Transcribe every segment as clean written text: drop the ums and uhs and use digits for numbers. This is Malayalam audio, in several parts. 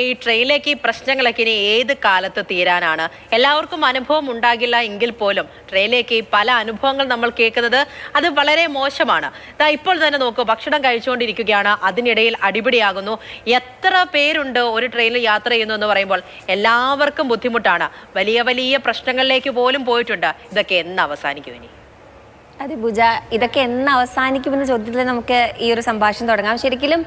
ഈ ട്രെയിനിലേക്ക് ഈ പ്രശ്നങ്ങളൊക്കെ ഇനി ഏത് കാലത്ത് തീരാനാണ്? എല്ലാവർക്കും അനുഭവം ഉണ്ടാകില്ല എങ്കിൽ പോലും ട്രെയിനിലേക്ക് പല അനുഭവങ്ങൾ നമ്മൾ കേൾക്കുന്നത് അത് വളരെ മോശമാണ്. ഇപ്പോൾ തന്നെ നോക്കൂ, ഭക്ഷണം കഴിച്ചുകൊണ്ടിരിക്കുകയാണ്, അതിനിടയിൽ അടിപിടിയാകുന്നു. എത്ര പേരുണ്ട് ഒരു ട്രെയിനിൽ യാത്ര ചെയ്യുന്നു എന്ന് പറയുമ്പോൾ എല്ലാവർക്കും ബുദ്ധിമുട്ടാണ്. വലിയ വലിയ പ്രശ്നങ്ങളിലേക്ക് പോലും പോയിട്ടുണ്ട്. ഇതൊക്കെ എന്ന് അവസാനിക്കും ഇനി? അതെ പൂജ, ഇതൊക്കെ എന്ന് അവസാനിക്കുമെന്ന ചോദ്യത്തിൽ നമുക്ക് ഈ ഒരു സംഭാഷണം തുടങ്ങാം. ശരിക്കും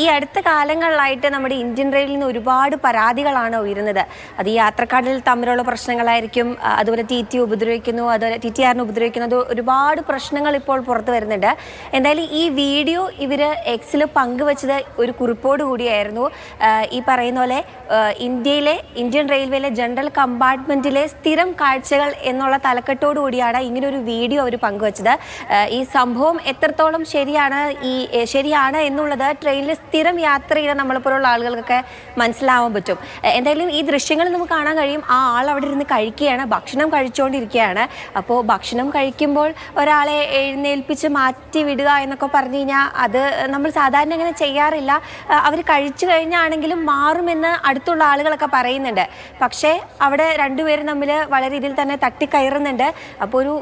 ഈ അടുത്ത കാലങ്ങളിലായിട്ട് നമ്മുടെ ഇന്ത്യൻ റെയിലിൽ നിന്ന് ഒരുപാട് പരാതികളാണ് ഉയരുന്നത്. അത് ഈ യാത്രക്കാരിൽ തമ്മിലുള്ള പ്രശ്നങ്ങളായിരിക്കും, അതുപോലെ TT ഉപദ്രവിക്കുന്നു, അതുപോലെ TTRനെ ഉപദ്രവിക്കുന്നു, അത് ഒരുപാട് പ്രശ്നങ്ങൾ ഇപ്പോൾ പുറത്തു വരുന്നുണ്ട്. എന്തായാലും ഈ വീഡിയോ ഇവർ എക്സിൽ പങ്കുവച്ചത് ഒരു കുറിപ്പോട് കൂടിയായിരുന്നു. ഈ പറയുന്ന പോലെ ഇന്ത്യൻ റെയിൽവേയിലെ ജനറൽ കമ്പാർട്ട്മെന്റിലെ സ്ഥിരം കാഴ്ചകൾ എന്നുള്ള തലക്കെട്ടോടു കൂടിയാണ് ഇങ്ങനൊരു വീഡിയോ അവർ പങ്കുവച്ചത്. ഈ സംഭവം എത്രത്തോളം ശരിയാണ് എന്നുള്ളത് ട്രെയിനിൽ സ്ഥിരം യാത്ര ചെയ്ത നമ്മളെപ്പോലുള്ള ആളുകൾക്കൊക്കെ മനസ്സിലാവാൻ പറ്റും. എന്തായാലും ഈ ദൃശ്യങ്ങൾ നമുക്ക് കാണാൻ കഴിയും. ആ ആൾ അവിടെ ഇരുന്ന് കഴിക്കുകയാണ്, ഭക്ഷണം കഴിച്ചുകൊണ്ടിരിക്കുകയാണ്. അപ്പോൾ ഭക്ഷണം കഴിക്കുമ്പോൾ ഒരാളെ എഴുന്നേൽപ്പിച്ച് മാറ്റി വിടുക എന്നൊക്കെ പറഞ്ഞു കഴിഞ്ഞാൽ അത് നമ്മൾ സാധാരണ അങ്ങനെ ചെയ്യാറില്ല. അവർ കഴിച്ചു കഴിഞ്ഞാണെങ്കിലും മാറുമെന്ന് അടുത്തുള്ള ആളുകളൊക്കെ പറയുന്നുണ്ട്. പക്ഷേ അവിടെ രണ്ടുപേരും തമ്മിൽ വളരെ രീതിയിൽ തന്നെ തട്ടിക്കയറുന്നുണ്ട്. അപ്പോൾ ഒരു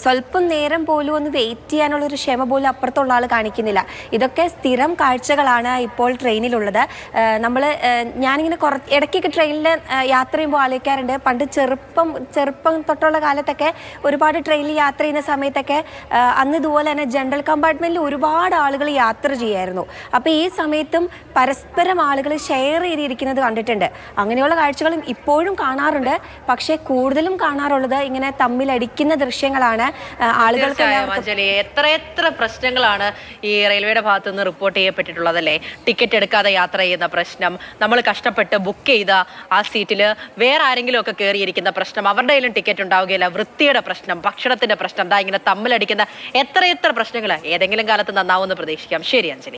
സ്വല്പം നേരം പോലും ഒന്ന് വെയിറ്റ് ചെയ്യാനുള്ളൊരു ക്ഷമ പോലും അപ്പുറത്തുള്ള ആൾ കാണിക്കുന്നില്ല. ഇതൊക്കെ സ്ഥിരം കാഴ്ചകളാണ് ഇപ്പോൾ ട്രെയിനിലുള്ളത്. ഞാനിങ്ങനെ ഇടയ്ക്കൊക്കെ ട്രെയിനിൽ യാത്ര ചെയ്യുമ്പോൾ ആലോചിക്കാറുണ്ട്, പണ്ട് ചെറുപ്പം തൊട്ടുള്ള കാലത്തൊക്കെ ഒരുപാട് ട്രെയിനിൽ യാത്ര ചെയ്യുന്ന സമയത്തൊക്കെ അന്ന് ഇതുപോലെ തന്നെ ജനറൽ കമ്പാർട്ട്മെൻറ്റിൽ ഒരുപാട് ആളുകൾ യാത്ര ചെയ്യായിരുന്നു. അപ്പോൾ ഈ സമയത്തും പരസ്പരം ആളുകൾ ഷെയർ ചെയ്തിരിക്കുന്നത് കണ്ടിട്ടുണ്ട്. അങ്ങനെയുള്ള കാഴ്ചകളും ഇപ്പോഴും കാണാറുണ്ട്. പക്ഷേ കൂടുതലും കാണാറുള്ളത് ഇങ്ങനെ തമ്മിലടിക്കുന്ന ദൃശ്യങ്ങളാണ്. ആളുകൾക്ക് എത്ര പ്രശ്നങ്ങളാണ് ഈ റെയിൽവേയുടെ ഭാഗത്തു നിന്ന് റിപ്പോർട്ട് ചെയ്യപ്പെട്ടിട്ടുള്ളതല്ലേ? ടിക്കറ്റ് എടുക്കാതെ യാത്ര ചെയ്യുന്ന പ്രശ്നം, നമ്മൾ കഷ്ടപ്പെട്ട് ബുക്ക് ചെയ്ത ആ സീറ്റിൽ വേറെ ആരെങ്കിലും ഒക്കെ കയറിയിരിക്കുന്ന പ്രശ്നം, അവരുടെ കയ്യിലും ടിക്കറ്റ് ഉണ്ടാവുകയില്ല, വൃത്തിയുടെ പ്രശ്നം, ഭക്ഷണത്തിന്റെ പ്രശ്നം, ഇങ്ങനെ തമ്മിലടിക്കുന്ന എത്ര പ്രശ്നങ്ങൾ ഏതെങ്കിലും കാലത്ത് നന്നാവുമെന്ന് പ്രതീക്ഷിക്കാം. ശരി അഞ്ജലി.